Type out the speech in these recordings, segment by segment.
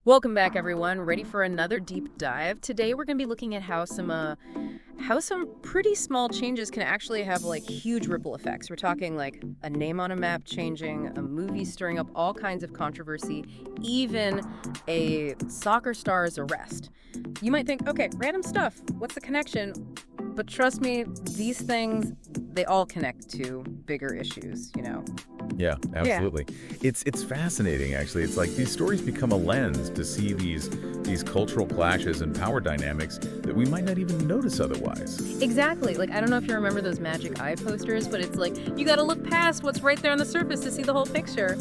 Welcome back, everyone. Ready for another deep dive? Today we're going to be looking at how some pretty small changes can actually have huge ripple effects. We're talking like a name on a map changing, a movie stirring up all kinds of controversy, even a soccer star's arrest. You might think, okay, random stuff. What's the connection? But trust me, these things, they all connect to bigger issues, you know? Yeah, absolutely. Yeah. It's fascinating, actually. It's like these stories become a lens to see these cultural clashes and power dynamics that we might not even notice otherwise. Exactly. I don't know if you remember those magic eye posters, but it's like, you gotta look past what's right there on the surface to see the whole picture.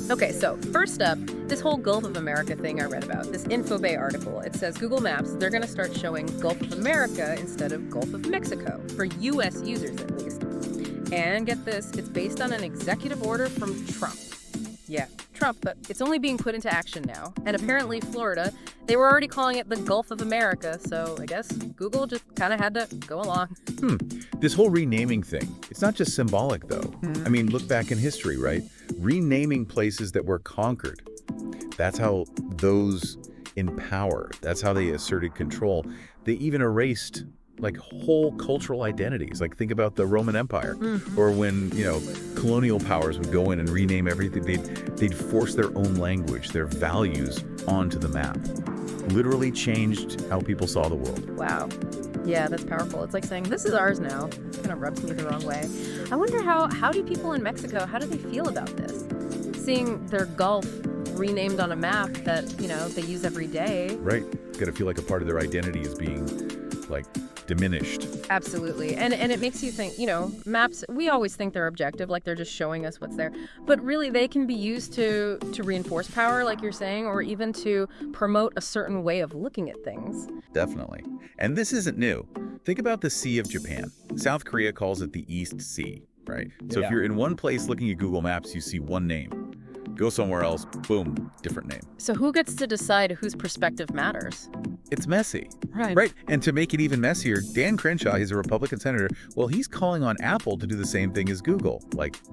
Okay, so first up, this whole Gulf of America thing I read about, this InfoBay article, it says Google Maps, they're gonna start showing Gulf of America instead of Gulf of Mexico, for US users at least. And get this, it's based on an executive order from Trump. Yeah, Trump, but it's only being put into action now. And apparently Florida, they were already calling it the Gulf of America, so I guess Google just kind of had to go along. This whole renaming thing, it's not just symbolic, though. I mean, look back in history, right? Renaming places that were conquered. That's how those in power, that's how they asserted control. They even erased whole cultural identities. Think about the Roman Empire, or when, colonial powers would go in and rename everything. They'd force their own language, their values onto the map. Literally changed how people saw the world. Wow. Yeah, that's powerful. It's like saying, this is ours now. It kind of rubs me the wrong way. I wonder how do people in Mexico, how do they feel about this? Seeing their Gulf renamed on a map that, they use every day. Right. Got to feel like a part of their identity is being, diminished. Absolutely. And it makes you think, maps, we always think they're objective, they're just showing us what's there. But really, they can be used to reinforce power, like you're saying, or even to promote a certain way of looking at things. Definitely. And this isn't new. Think about the Sea of Japan. South Korea calls it the East Sea, right? So if you're in one place looking at Google Maps, you see one name. Go somewhere else, boom, different name. So who gets to decide whose perspective matters? It's messy. Right. And to make it even messier, Dan Crenshaw, he's a Republican senator, well, he's calling on Apple to do the same thing as Google.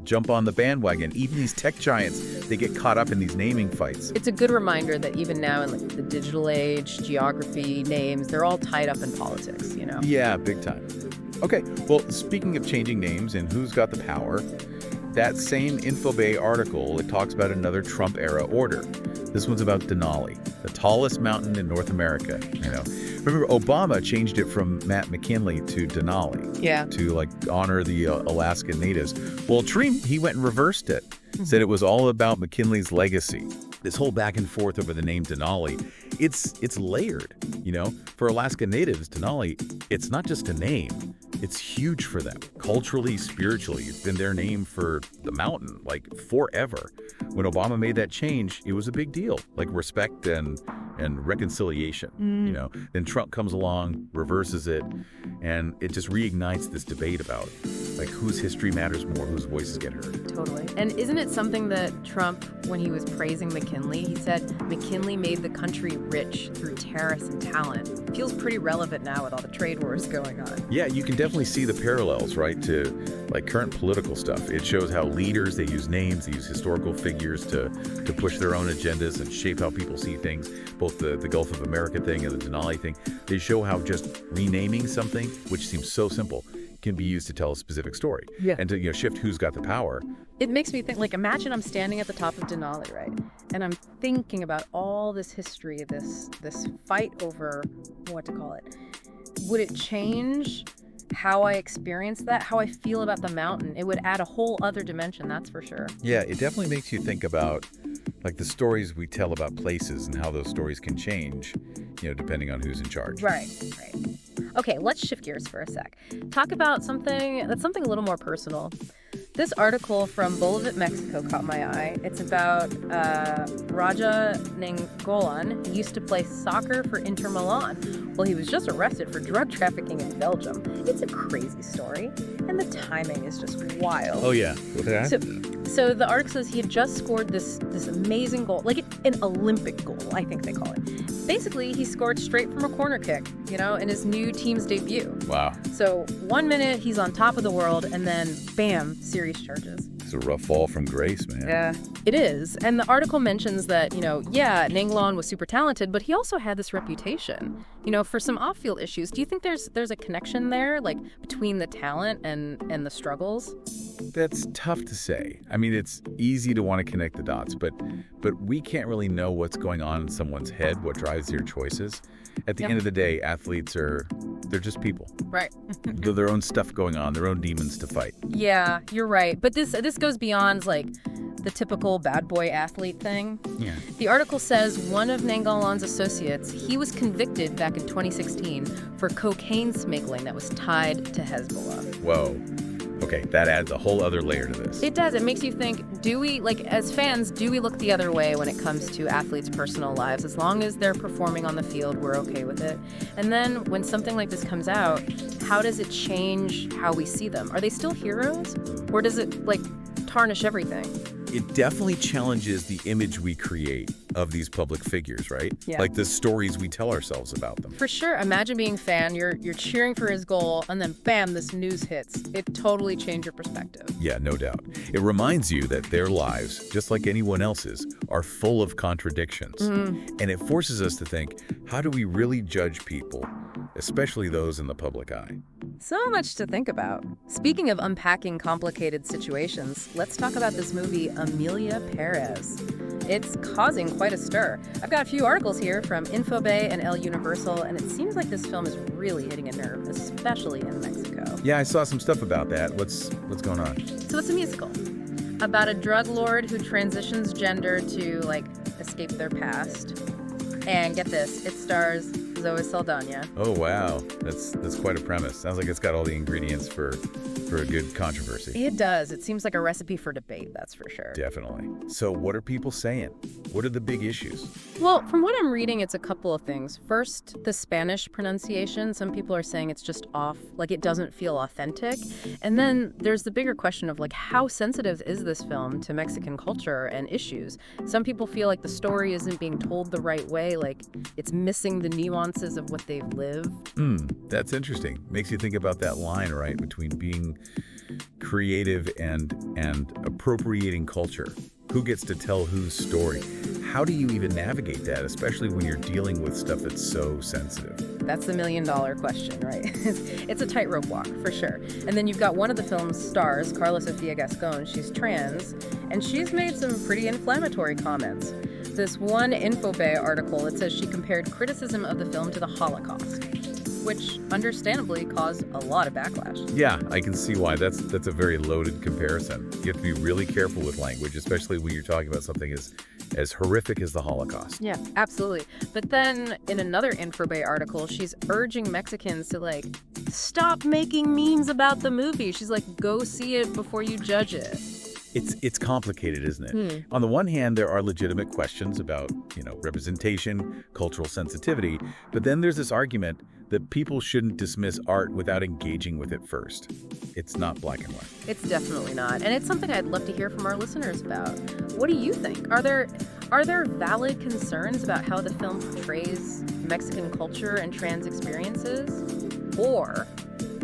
Jump on the bandwagon. Even these tech giants, they get caught up in these naming fights. It's a good reminder that even now in the digital age, geography, names, they're all tied up in politics, Yeah, big time. Okay, well, speaking of changing names and who's got the power, that same InfoBay article, it talks about another Trump-era order. This one's about Denali, the tallest mountain in North America. Remember, Obama changed it from Mount McKinley to Denali. Yeah. To honor the Alaskan natives. Well, he went and reversed it. Said it was all about McKinley's legacy. This whole back and forth over the name Denali, it's layered. For Alaska natives, Denali, it's not just a name. It's huge for them, culturally, spiritually. It's been their name for the mountain, forever. When Obama made that change, it was a big deal, respect and reconciliation. Then Trump comes along, reverses it, and it just reignites this debate about whose history matters more, whose voices get heard. Totally. And isn't it something that Trump, when he was praising McKinley, he said McKinley made the country rich through terrace and talent. Feels pretty relevant now with all the trade wars going on. Yeah, you can definitely see the parallels, right, to current political stuff. It shows how leaders, they use names, they use historical figures to push their own agendas and shape how people see things. Both the Gulf of America thing and the Denali thing, they show how just renaming something, which seems so simple, can be used to tell a specific story. Yeah. And to shift who's got the power. It makes me think, imagine I'm standing at the top of Denali, right? And I'm thinking about all this history, this fight over what to call it. Would it change how I experience that, how I feel about the mountain? It would add a whole other dimension, that's for sure. Yeah, it definitely makes you think about the stories we tell about places and how those stories can change, depending on who's in charge. Right. Okay, let's shift gears for a sec. Talk about something a little more personal. This article from Bolivia, Mexico caught my eye. It's about Radja Nainggolan. He used to play soccer for Inter Milan. Well, he was just arrested for drug trafficking in Belgium. It's a crazy story, and the timing is just wild. Oh, yeah. So the article says he had just scored this amazing goal, an Olympic goal, I think they call it. Basically, he scored straight from a corner kick, in his new team's debut. Wow. So 1 minute, he's on top of the world, and then, bam, serious charges. It's a rough fall from grace, man. Yeah, it is. And the article mentions that, Nainggolan was super talented, but he also had this reputation, for some off-field issues. Do you think there's a connection there, like between the talent and the struggles? That's tough to say. I mean, it's easy to want to connect the dots, but we can't really know what's going on in someone's head, what drives their choices. At the end of the day, athletes they're just people. Right. They're their own stuff going on, their own demons to fight. Yeah, you're right. But this goes beyond, like, the typical bad boy athlete thing. Yeah. The article says one of Nainggolan's associates, he was convicted back in 2016 for cocaine smuggling that was tied to Hezbollah. Whoa. Okay, that adds a whole other layer to this. It does. It makes you think, as fans, do we look the other way when it comes to athletes' personal lives? As long as they're performing on the field, we're okay with it. And then when something like this comes out, how does it change how we see them? Are they still heroes? Or does it, tarnish everything? It definitely challenges the image we create of these public figures, right? Yeah. Like the stories we tell ourselves about them. For sure. Imagine being a fan, you're cheering for his goal, and then bam, this news hits. It totally changed your perspective. Yeah, no doubt. It reminds you that their lives, just like anyone else's, are full of contradictions. And it forces us to think, how do we really judge people, especially those in the public eye? So much to think about. Speaking of unpacking complicated situations, let's talk about this movie, Emilia Pérez. It's causing quite a stir. I've got a few articles here from Infobay and El Universal, and it seems like this film is really hitting a nerve, especially in Mexico. Yeah, I saw some stuff about that. What's going on? So it's a musical about a drug lord who transitions gender to, escape their past. And get this, it stars Zoe Saldana. Oh, wow. That's quite a premise. Sounds like it's got all the ingredients for a good controversy. It does. It seems like a recipe for debate, that's for sure. Definitely. So what are people saying? What are the big issues? Well, from what I'm reading, it's a couple of things. First, the Spanish pronunciation. Some people are saying it's just off, it doesn't feel authentic. And then there's the bigger question of, how sensitive is this film to Mexican culture and issues? Some people feel like the story isn't being told the right way, it's missing the nuances of what they've lived. That's interesting. Makes you think about that line, right, between being creative and appropriating culture. Who gets to tell whose story? How do you even navigate that, especially when you're dealing with stuff that's so sensitive? That's the million-dollar question, right? It's a tightrope walk, for sure. And then you've got one of the film's stars, Karla Sofía Gascón. She's trans, and she's made some pretty inflammatory comments. This one Infobay article, it says she compared criticism of the film to the Holocaust, which understandably caused a lot of backlash. Yeah, I can see why. That's a very loaded comparison. You have to be really careful with language, especially when you're talking about something as horrific as the Holocaust. Yeah, absolutely. But then in another Infobay article, she's urging Mexicans to stop making memes about the movie. She's like, go see it before you judge it. It's complicated, isn't it? On the one hand, there are legitimate questions about, representation, cultural sensitivity, but then there's this argument that people shouldn't dismiss art without engaging with it first. It's not black and white. It's definitely not. And it's something I'd love to hear from our listeners about. What do you think? Are there valid concerns about how the film portrays Mexican culture and trans experiences? Or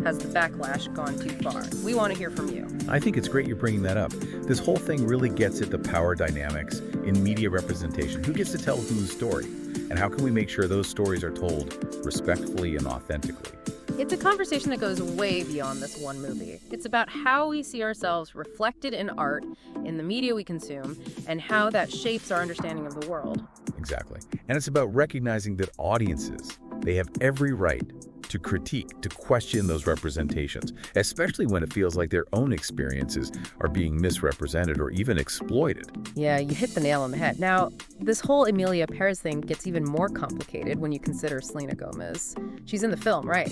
has the backlash gone too far? We want to hear from you. I think it's great you're bringing that up. This whole thing really gets at the power dynamics in media representation. Who gets to tell whose story? And how can we make sure those stories are told respectfully and authentically? It's a conversation that goes way beyond this one movie. It's about how we see ourselves reflected in art, in the media we consume, and how that shapes our understanding of the world. Exactly. And it's about recognizing that audiences, they have every right to critique, to question those representations, especially when it feels like their own experiences are being misrepresented or even exploited. Yeah, you hit the nail on the head. Now, this whole Emilia Pérez thing gets even more complicated when you consider Selena Gomez. She's in the film, right?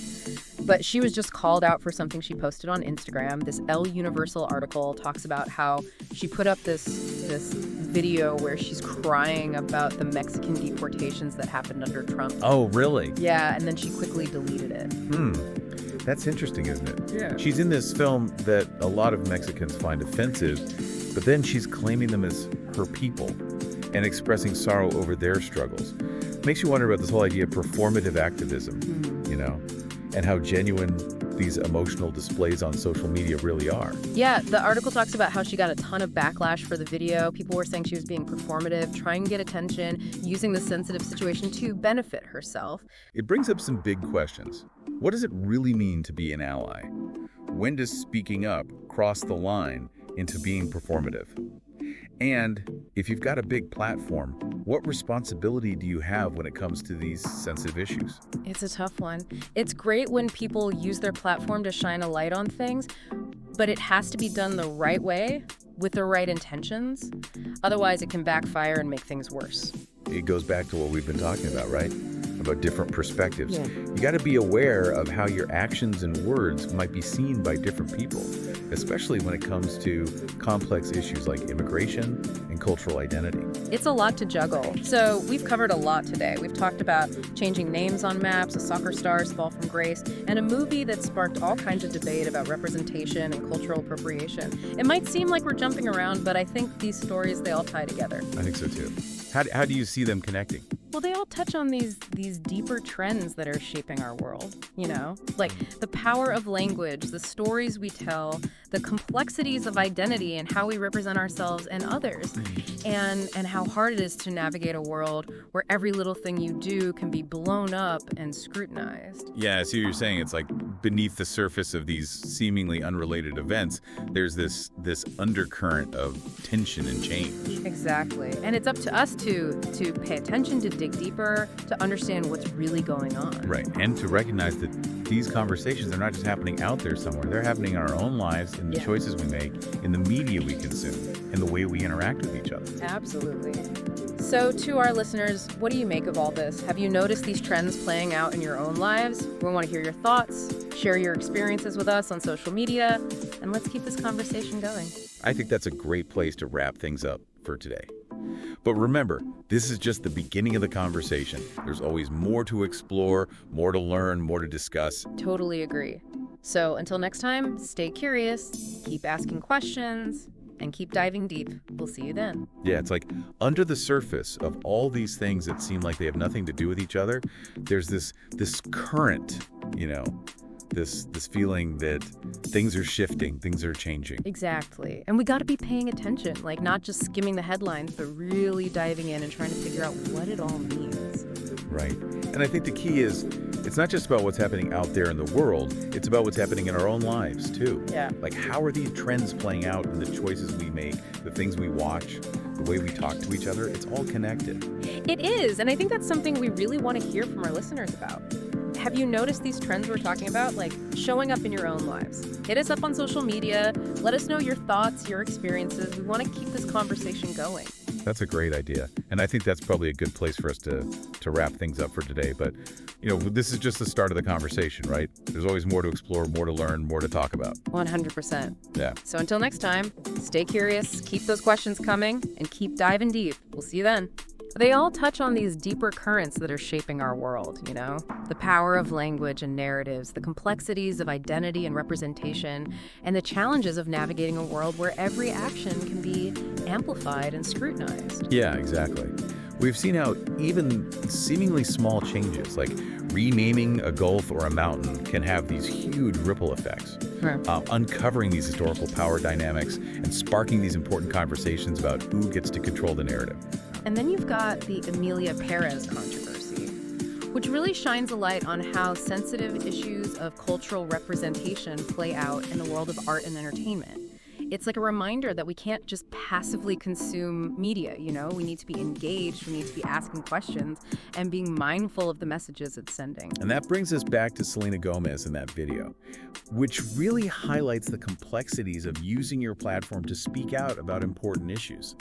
But she was just called out for something she posted on Instagram. This El Universal article talks about how she put up this video where she's crying about the Mexican deportations that happened under Trump. Oh, really? Yeah, and then she quickly deleted it. That's interesting, isn't it? Yeah. She's in this film that a lot of Mexicans find offensive, but then she's claiming them as her people and expressing sorrow over their struggles. Makes you wonder about this whole idea of performative activism, and how genuine these emotional displays on social media really are. Yeah, the article talks about how she got a ton of backlash for the video. People were saying she was being performative, trying to get attention, using the sensitive situation to benefit herself. It brings up some big questions. What does it really mean to be an ally? When does speaking up cross the line into being performative? And if you've got a big platform, what responsibility do you have when it comes to these sensitive issues? It's a tough one. It's great when people use their platform to shine a light on things, but it has to be done the right way with the right intentions. Otherwise, it can backfire and make things worse. It goes back to what we've been talking about, right? About different perspectives. Yeah. You got to be aware of how your actions and words might be seen by different people, especially when it comes to complex issues like immigration and cultural identity. It's a lot to juggle. So we've covered a lot today. We've talked about changing names on maps, a soccer star's fall from grace, and a movie that sparked all kinds of debate about representation and cultural appropriation. It might seem like we're jumping around, but I think these stories, they all tie together. I think so too. How do you see them connecting? Well, they all touch on these deeper trends that are shaping our world, you know? Like the power of language, the stories we tell, the complexities of identity and how we represent ourselves and others, and how hard it is to navigate a world where every little thing you do can be blown up and scrutinized. Yeah, I see what you're saying. It's like beneath the surface of these seemingly unrelated events, there's this undercurrent of tension and change. Exactly. And it's up to us to pay attention, to dig deeper, to understand what's really going on. Right, and to recognize that these conversations are not just happening out there somewhere. They're happening in our own lives, in the choices we make, in the media we consume, in the way we interact with each other. Absolutely. So to our listeners, what do you make of all this? Have you noticed these trends playing out in your own lives? We want to hear your thoughts, share your experiences with us on social media, and let's keep this conversation going. I think that's a great place to wrap things up for today. But remember, this is just the beginning of the conversation. There's always more to explore, more to learn, more to discuss. Totally agree. So until next time, stay curious, keep asking questions, and keep diving deep. We'll see you then. Yeah, it's like under the surface of all these things that seem like they have nothing to do with each other, there's this current, this feeling that things are shifting, things are changing. Exactly. And we got to be paying attention, like not just skimming the headlines, but really diving in and trying to figure out what it all means. Right. And I think the key is, it's not just about what's happening out there in the world, it's about what's happening in our own lives too. Yeah. Like how are these trends playing out in the choices we make, the things we watch, the way we talk to each other? It's all connected. It is. And I think that's something we really want to hear from our listeners about. Have you noticed these trends we're talking about, like showing up in your own lives? Hit us up on social media. Let us know your thoughts, your experiences. We want to keep this conversation going. That's a great idea. And I think that's probably a good place for us to wrap things up for today. But, this is just the start of the conversation, right? There's always more to explore, more to learn, more to talk about. 100%. Yeah. So until next time, stay curious, keep those questions coming, and keep diving deep. We'll see you then. They all touch on these deeper currents that are shaping our world, the power of language and narratives, the complexities of identity and representation, and the challenges of navigating a world where every action can be amplified and scrutinized. Yeah, exactly. We've seen how even seemingly small changes, like renaming a gulf or a mountain, can have these huge ripple effects, uncovering these historical power dynamics and sparking these important conversations about who gets to control the narrative. And then you've got the Emilia Pérez controversy, which really shines a light on how sensitive issues of cultural representation play out in the world of art and entertainment. It's like a reminder that we can't just passively consume media, We need to be engaged, we need to be asking questions, and being mindful of the messages it's sending. And that brings us back to Selena Gomez in that video, which really highlights the complexities of using your platform to speak out about important issues.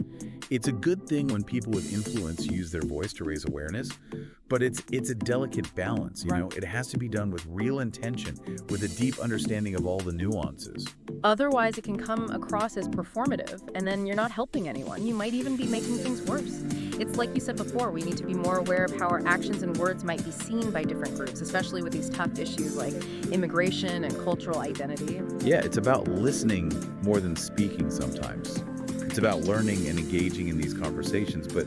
It's a good thing when people with influence use their voice to raise awareness, but it's a delicate balance, Right. It has to be done with real intention, with a deep understanding of all the nuances. Otherwise, it can come across as performative, and then you're not helping anyone. You might even be making things worse. It's like you said before, we need to be more aware of how our actions and words might be seen by different groups, especially with these tough issues like immigration and cultural identity. Yeah, it's about listening more than speaking sometimes. It's about learning and engaging in these conversations, but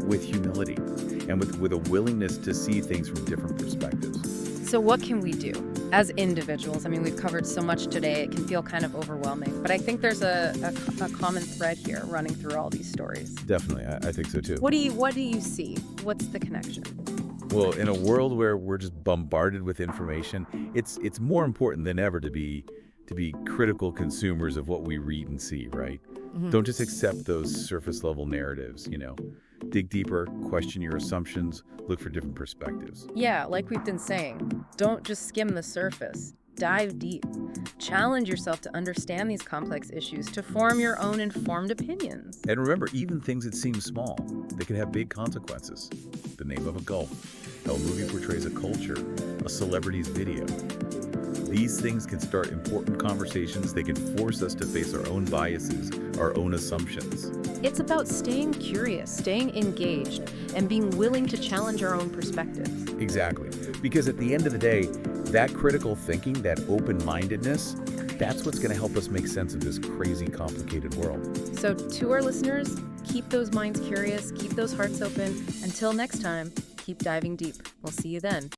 with humility and with a willingness to see things from different perspectives. So what can we do? As individuals, I mean, we've covered so much today, it can feel kind of overwhelming. But I think there's a common thread here running through all these stories. Definitely, I think so too. What do you see? What's the connection? Well, in a world where we're just bombarded with information, it's more important than ever to be critical consumers of what we read and see, right? Mm-hmm. Don't just accept those surface level narratives, Dig deeper, question your assumptions, look for different perspectives. Yeah, like we've been saying, don't just skim the surface. Dive deep. Challenge yourself to understand these complex issues, to form your own informed opinions. And remember, even things that seem small, they can have big consequences. The name of a gulf, how a movie portrays a culture, a celebrity's video. These things can start important conversations. They can force us to face our own biases, our own assumptions. It's about staying curious, staying engaged, and being willing to challenge our own perspectives. Exactly. Because at the end of the day, that critical thinking, that open-mindedness, that's what's going to help us make sense of this crazy, complicated world. So to our listeners, keep those minds curious, keep those hearts open. Until next time, keep diving deep. We'll see you then.